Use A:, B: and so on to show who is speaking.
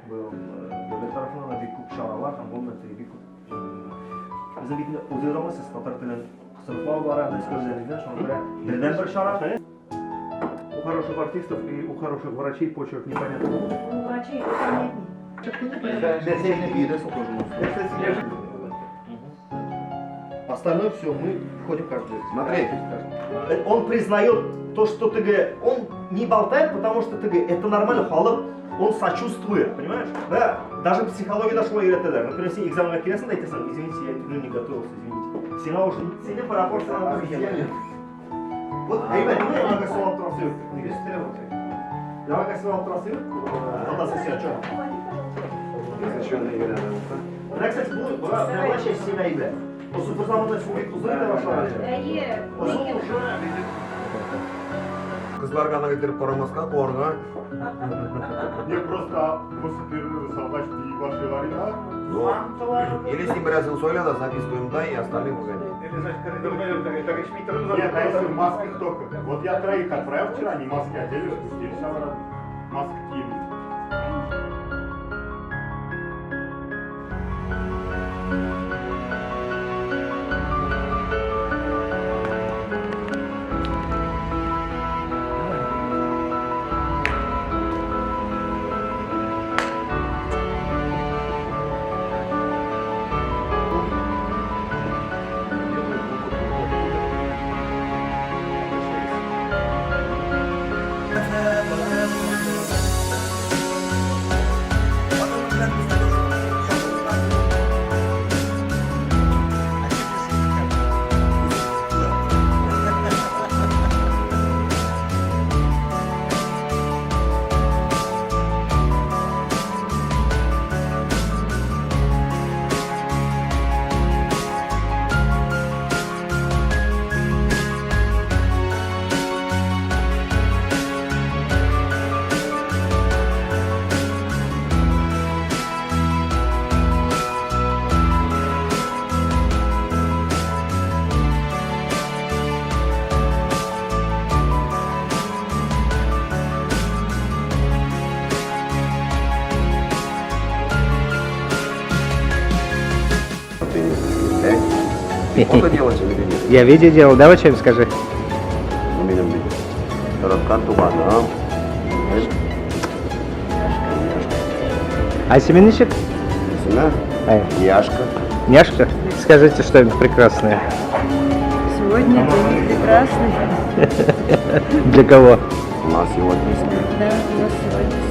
A: Devlet tarafından da bir kup şaralar, hem olmadığı bir kup. Bizim bir uzayalımız Tatar tilin sınıflar var, английский özellikle. Sonra birden bir şara. У хороших артистов и у хороших врачей почерк непонятно.
B: У врачей понятнее.
C: Остальное все, мы входим каждый день.
A: Смотри, он признает то, что ты говоришь, он не болтает, потому что ты говоришь, это нормально, халық, он сочувствует, понимаешь? Да, даже психология дошла и это, например, если экзамен киресен дайтесен, извините, я не готовился, извините. Сена уже, сене пропорционально сделали. Вот, ребят, мы агрессивно трансфер. Я агрессивно трансфер, надо сосед, что? Да, кстати, была часть семейная. O sıfır zamanında çok uzun başlar.
D: Kızlar kana getirip koramazka korga.
E: Не просто после перерыва собрать и ваши варила.
D: Или с ним разом соля, да, записываем, да, и остальные выгонять.
E: Нет, а если в масках только. Вот я троих отправил вчера, они маски одели, спустились обратно. Маски кинули.
D: Фото делать или нет?
F: Я видео делал, давай что-нибудь скажи.
D: Минимум видео. Раткан тубана.
F: А семенничек?
D: Сына? Яшка.
F: Няшка? Скажите что-нибудь прекрасное.
B: Сегодня день прекрасный.
F: Для кого?
D: У нас сегодня
B: Да, у нас сегодня